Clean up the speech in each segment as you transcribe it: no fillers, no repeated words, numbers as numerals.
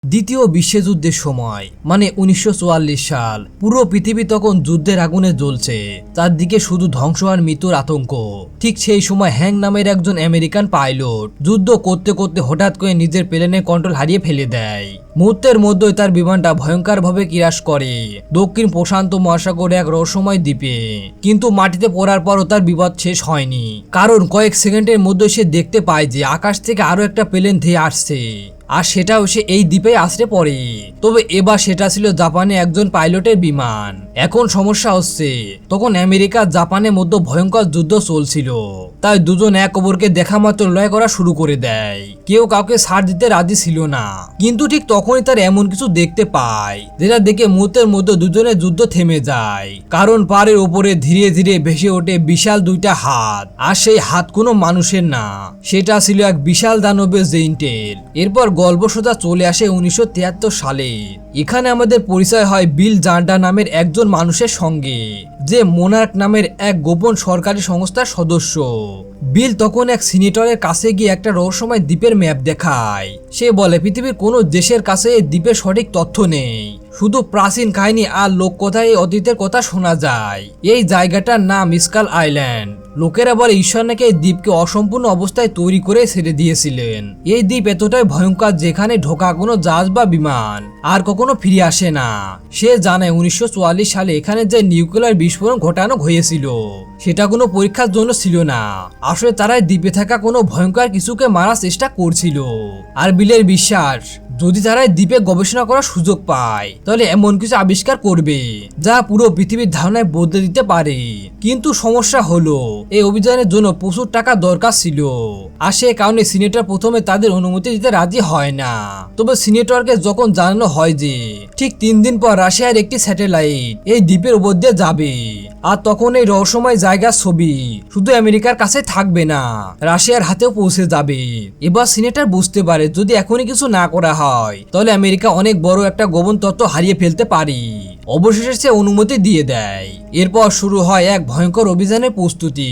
দ্বিতীয় বিশ্বযুদ্ধের সময় মানে 1944 সাল পুরো পৃথিবী তখন যুদ্ধের আগুনে জ্বলছে, চারদিকে শুধু ধ্বংস আর মৃত্যুর আতঙ্ক। ঠিক সেই সময় হ্যাং নামের একজন আমেরিকান পাইলট যুদ্ধ করতে করতে হঠাৎ করে নিজের প্লেনের কন্ট্রোল হারিয়ে ফেলে দেয়। মুহূর্তের মধ্যেই তার বিমানটা ভয়ঙ্করভাবে ক্র্যাশ করে দক্ষিণ প্রশান্ত মহাসাগরে এক রহস্যময় দ্বীপে। কিন্তু মাটিতে পড়ার পরও তার বিপদ শেষ হয়নি, কারণ কয়েক সেকেন্ডের মধ্যে সে দেখতে পায় যে আকাশ থেকে আরো একটা প্লেন ধেয়ে আসছে, আর সেটাও সে এই দ্বীপে আছড়ে পড়ে। তবে এবার সেটা ছিল জাপানে একজন পাইলটের বিমান। এখন সমস্যা হচ্ছে, তখন আমেরিকা জাপানের মধ্যে ভয়ঙ্কর যুদ্ধ চলছিল, তাই দুজন এক অপরকে দেখা মাত্র লড়াই করা শুরু করে দেয়। কেউ কাউকে ছাড় দিতে রাজি ছিল না। কিন্তু ঠিক তখনই তার এমন কিছু দেখতে পায় যেটা দেখে মুহূর্তের মধ্যে দুজনের যুদ্ধ থেমে যায়, কারণ পাড়ের উপরে ধীরে ধীরে ভেসে ওঠে বিশাল দুইটা হাত। আর সেই হাত কোনো মানুষের না, সেটা ছিল এক বিশাল দানবের জেইন্টেল। এরপর গল্প সোজা চলে আসে 1973 সালে। এখানে আমাদের পরিচয় হয় বিল জান্ডার নামের একজন মানুষের সঙ্গে, যে মোনার্ক নামের এক গোপন সরকারি সংস্থার সদস্য। বিল তখন এক সিনেটরের কাছে গিয়ে একটা রহস্যময় দ্বীপের ম্যাপ দেখায়। সে বলে পৃথিবীর কোনো দেশের কাছে এই দ্বীপের সঠিক তথ্য নেই, শুধু প্রাচীন কাহিনী আর লোককথায় এই অতীতের কথা শোনা যায়। এই জায়গাটার নাম স্কাল আইল্যান্ড। লোকেরা বলে ঈশ্বর নাকি এই দ্বীপকে অসম্পূর্ণ অবস্থায় তৈরি করে ছেড়ে দিয়েছিলেন। এই দ্বীপ এতটাই ভয়ঙ্কর যেখানে ঢোকা কোনো জাহাজ বা বিমান আর কখনো ফিরে আসে না। সে জানায় 1944 সালে এখানে যে নিউক্লিয়ার বিস্ফোরণ ঘটানো হয়েছিল সেটা কোনো পরীক্ষার জন্য ছিল না, আসলে তারাই দ্বীপে থাকা কোনো ভয়ঙ্কর কিছুকে মারার চেষ্টা করছিল। আর বিলের বিশ্বাস, যদি তারা দ্বীপে গবেষণা করার সুযোগ পায় তাহলে এমন কিছু আবিষ্কার করবে যা পুরো পৃথিবীর ধারণায় বদলে দিতে পারে। কিন্তু সমস্যা হলো এই অভিযানের জন্য প্রচুর টাকা দরকার ছিল, আর সে কারণে সিনেটর প্রথমে তাদের অনুমতি দিতে রাজি হয় না। তবে সিনেটরকে যখন জানানো হয় যে ঠিক 3 দিন পর রাশিয়ার একটি স্যাটেলাইট এই দ্বীপের উপর দিয়ে যাবে, আর তখন এই রহস্যময় জায়গার ছবি শুধু আমেরিকার কাছে থাকবে না, রাশিয়ার হাতেও পৌঁছে যাবে। এবার সিনেটর বুঝতে পারে যদি এখনই কিছু না করা হয় তাহলে আমেরিকা অনেক বড় একটা গোপন তথ্য হারিয়ে ফেলতে পারে। অবশেষে সে অনুমতি দিয়ে দেয়। এরপর শুরু হয় এক ভয়ঙ্কর অভিযানের প্রস্তুতি।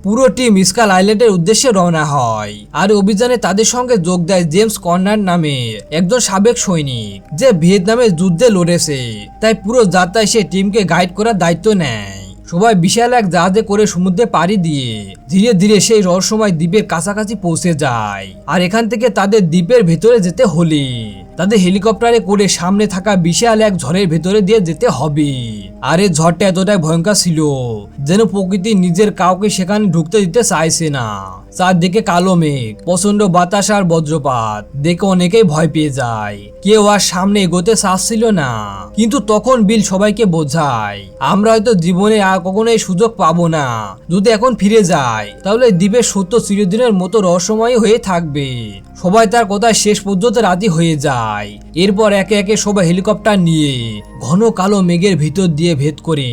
পুরো টিম স্কাল আইল্যান্ডের উদ্দেশ্যে রওনা হয়, আর অভিযানে তাদের সঙ্গে যোগ দেয় জেমস কর্নার নামে একজন সাবেক সৈনিক, যে ভিয়েতনামের যুদ্ধে লড়েছে। তাই পুরো যাত্রায় সে টিমকে গাইড করার দায়িত্ব নেয়। সবাই বিশাল এক জাহাজে করে সমুদ্রে পাড়ি দিয়ে ধীরে ধীরে সেই রহস্যময় দ্বীপের কাছাকাছি পৌঁছে যায়। আর এখান থেকে তাদের দ্বীপের ভেতরে যেতে হলে তাদের হেলিকপ্টারে করে সামনে থাকা বিশাল এক ঝড়ের ভেতরে দিয়ে যেতে হবে। আর এই ঝড়টা এতটাই ভয়ঙ্কর ছিল যেন প্রকৃতি নিজের কাউকে সেখানে ঢুকতে দিতে চাইছে না। চারদিকে কালো মেঘ, প্রচন্ড বাতাস আর বজ্রপাত দেখে অনেকেই ভয় পেয়ে যায়। কেউ আর সামনে এগোতে চাচ্ছিল না। কিন্তু তখন বিল সবাইকে বোঝায়, আমরা হয়তো জীবনে আর কখনো এই সুযোগ পাবো না। যদি এখন ফিরে যায় তাহলে দ্বীপের সত্য চিরদিনের মতো রহস্যময় হয়ে থাকবে। সবাই তার কথায় শেষ পর্যন্ত রাজি হয়ে যায়। এরপর একে একে সবাই হেলিকপ্টার নিয়ে ঘন কালো মেঘের ভিতর দিয়ে ভেদ করে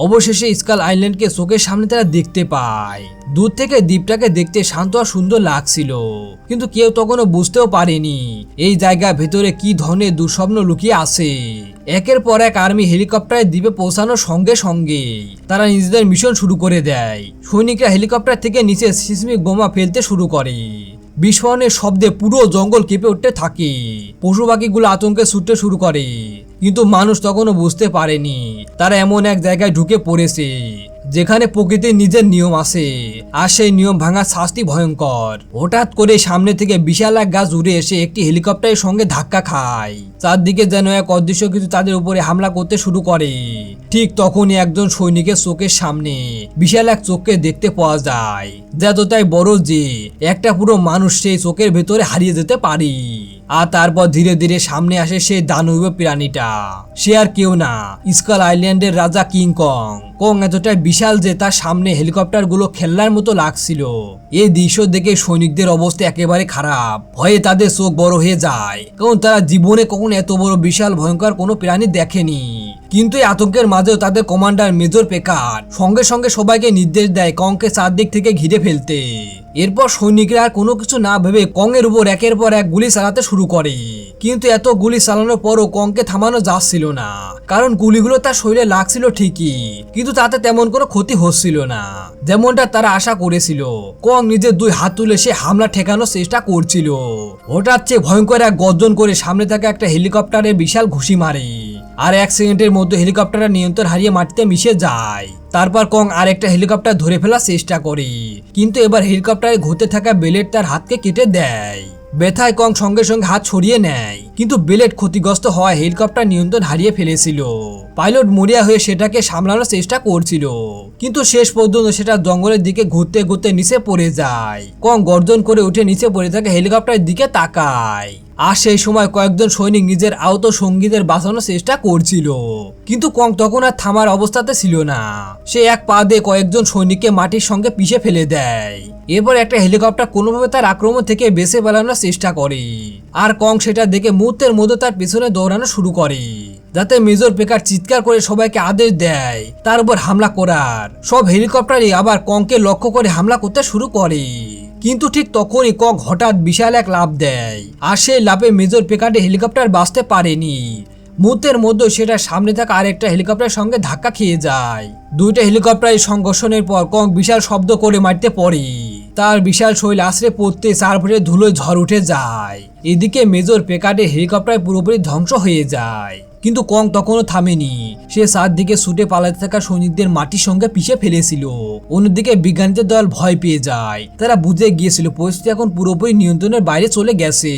অবশেষে স্কাল আইল্যান্ডকে চোখের সামনে তারা দেখতে পায়। দূর থেকে দ্বীপটাকে দেখতে শান্ত আর সুন্দর লাগছিল, কিন্তু কেউ তখনও বুঝতেও পারেনি এই জায়গার ভেতরে কি ধরনের দুঃস্বপ্ন লুকিয়ে আছে। একের পর এক আর্মি হেলিকপ্টারে দ্বীপে পৌঁছানোর সঙ্গে সঙ্গে তারা নিজেদের মিশন শুরু করে দেয়। সৈনিকরা হেলিকপ্টার থেকে নিচে সিসমিক বোমা ফেলতে শুরু করে। বিস্ফোরণের শব্দে পুরো জঙ্গল কেঁপে উঠতে থাকে। পশু পাখিগুলো আতঙ্কে ছুটতে শুরু করে, কিন্তু মানুষ তখনও বুঝতে পারেনি তারা এমন এক জায়গায় ঢুকে পড়েছে যেখানে প্রকৃতির নিজের নিয়ম আছে, আর সেই নিয়ম ভাঙার শাস্তি ভয়ঙ্কর। হঠাৎ করে সামনে থেকে বিশাল এক গাছ উড়ে এসে একটি হেলিকপ্টারের সঙ্গে ধাক্কা খায়। চারদিকে যেন এক অদৃশ্য কিছু তাদের উপরে হামলা করতে শুরু করে। ঠিক তখনই একজন সৈনিকের চোখের সামনে বিশাল এক চোখকে দেখতে পাওয়া যায়, যা এতটাই বড় যে একটা পুরো মানুষ সেই চোখের ভেতরে হারিয়ে যেতে পারে। আর তারপর ধীরে ধীরে সামনে আসে সেই দানবীয় প্রাণীটা। সে আর কেউ না, স্কাল আইল্যান্ডের রাজা কিং কং। কং এতটাই বিশাল যে তার সামনে হেলিকপ্টার গুলো খেলনার মতো লাগছিল। এই দৃশ্য দেখে সৈনিকদের অবস্থা একেবারে খারাপ। ভয়ে তাদের চোখ বড় হয়ে যায়, কারণ তারা জীবনে কখনো এত বড় বিশাল ভয়ঙ্কর কোনো প্রাণী দেখেনি। কিন্তু এই আতঙ্কের মাঝেও তাদের কমান্ডার মেজর পেকার সঙ্গে সঙ্গে সবাইকে নির্দেশ দেয় কংকে চারদিক থেকে ঘিরে ফেলতে। এরপর সৈনিকরা আর কোনো কিছু না ভেবে কং এর উপর একের পর এক গুলি চালাতে শুরু করে। কিন্তু এত গুলি চালানোর পরও কংকে থামানো যাচ্ছিল না, কারণ গুলিগুলো তার শরীরে লাগছিল ঠিকই, কিন্তু তাতে তেমন কোনো ক্ষতি হচ্ছিল না যেমনটা তারা আশা করেছিল। কং নিজের 2 হাত তুলে সে হামলা ঠেকানোর চেষ্টা করছিল। হঠাৎ চেয়ে ভয়ঙ্কর এক গর্জন করে সামনে থাকা একটা হেলিকপ্টারে বিশাল ঘুষি মারে, আর 1 সেকেন্ডের মধ্যে হেলিকপ্টারের নিয়ন্ত্রণ হারিয়ে মাটিতে মিশে যায়। তারপর কং আরেকটা হেলিকপ্টার ধরে ফেলার চেষ্টা করে, কিন্তু এবার হেলিকপ্টারে ঘুরতে থাকা বেলেট তার হাতকে কেটে দেয়। ব্যথায় কং সঙ্গে সঙ্গে হাত ছড়িয়ে নেয়, কিন্তু বেলেট ক্ষতিগ্রস্ত হওয়ায় হেলিকপ্টার নিয়ন্ত্রণ হারিয়ে ফেলেছিল। পাইলট মরিয়া হয়ে সেটাকে সামলানোর চেষ্টা করছিল, কিন্তু শেষ পর্যন্ত সেটা জঙ্গলের দিকে ঘুরতে ঘুরতে নিচে পড়ে যায়। কং গর্জন করে উঠে নিচে পড়ে থাকা হেলিকপ্টারের দিকে তাকায়, আর সেই সময় কয়েকজন সৈনিক নিজের আহত সঙ্গীদের বাঁচানোর চেষ্টা করছিল, কিন্তু কং তখন আর থামার অবস্থাতে ছিল না। সে এক পা দিয়ে কয়েকজন সৈনিককে মাটির সঙ্গে পিষে ফেলে দেয়। এরপর একটা হেলিকপ্টার কোনোভাবে তার আক্রমণ থেকে বেঁচে পালানোর চেষ্টা করে, আর কং সেটা দেখে মুহূর্তের মধ্যে তার পিছনে দৌড়ানো শুরু করে, যাতে মেজর পেকার চিৎকার করে সবাইকে আদেশ দেয় তার উপর হামলা করার। সব হেলিকপ্টারই আবার কংকে লক্ষ্য করে হামলা করতে শুরু করে, কিন্তু ঠিক তখনই কং হঠাৎ বিশাল এক লাফ দেয়, আর সেই লাফে মেজর পেকারে হেলিকপ্টার বাঁচতে পারেনি। মুহূর্তের মধ্যে সেটা সামনে থাকা আরেকটা হেলিকপ্টারের সঙ্গে ধাক্কা খেয়ে যায়। 2টা হেলিকপ্টারের সংঘর্ষণের পর কং বিশাল শব্দ করে মাটিতে পড়ে, তার বিশাল শরীর আছড়ে পড়তে চারপাশে ধুলোয় ঝড় উঠে যায়। এদিকে মেজর পেকারে হেলিকপ্টার পুরোপুরি ধ্বংস হয়ে যায়, কিন্তু কং তখনও থামেনি। সে চারদিকে ছুটে পালাতে থাকা সৈনিকদের মাটির সঙ্গে পিষে ফেলেছিল। অন্যদিকে বিজ্ঞানীদের দল ভয় পেয়ে যায়, তারা বুঝে গিয়েছিল পরিস্থিতি এখন পুরোপুরি নিয়ন্ত্রণের বাইরে চলে গেছে।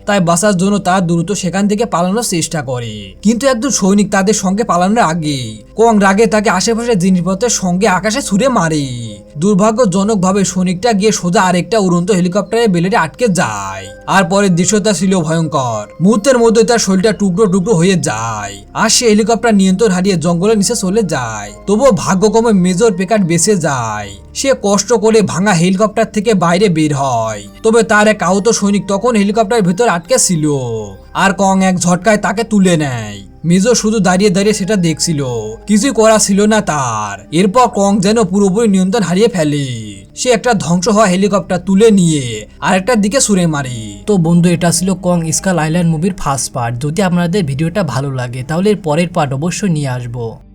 তাই বাঁচার জন্য তারা দ্রুত সেখান থেকে পালানোর চেষ্টা করে, কিন্তু একজন সৈনিক তাদের সঙ্গে পালানোর আগে কং রাগে তাকে আশেপাশে জিনিসপত্রের সঙ্গে আকাশে ছুঁড়ে মারে। দুর্ভাগ্যজনকভাবে সৈনিকটা গিয়ে সোজা আরেকটা উড়ন্ত হেলিকপ্টারের বেলেটে আটকে যায়, আর পরের দৃশ্যটা ছিল ভয়ঙ্কর। মুহূর্তের মধ্যে তার শরীরটা টুকরো টুকরো হয়ে যায়, আর সে হেলিকপ্টার নিয়ন্ত্রণ হারিয়ে জঙ্গলের নিচে চলে যায়। তবুও ভাগ্যক্রমে মেজর পেকার বেঁচে যায়। সে কষ্ট করে ভাঙা হেলিকপ্টার থেকে বাইরে বের হয়, তবে তার এক আহত সৈনিক তখন হেলিকপ্টারের ভেতর আটকে ছিল, আর কং এক ঝটকায় তাকে তুলে নেয়। মেজর শুধু দাঁড়িয়ে দাঁড়িয়ে সেটা দেখছিল, কিছুই করা ছিল না তার। এরপর কং যেন পুরোপুরি নিয়ন্ত্রণ হারিয়ে ফেলে। সে একটা ধ্বংস হওয়া হেলিকপ্টার তুলে নিয়ে আরেকটার দিকে ছুঁড়ে মারে। তো বন্ধু, এটা ছিল কং স্কাল আইল্যান্ড মুভির ফার্স্ট পার্ট। যদি আপনাদের ভিডিওটা ভালো লাগে তাহলে এর পরের পার্ট অবশ্যই নিয়ে আসবো।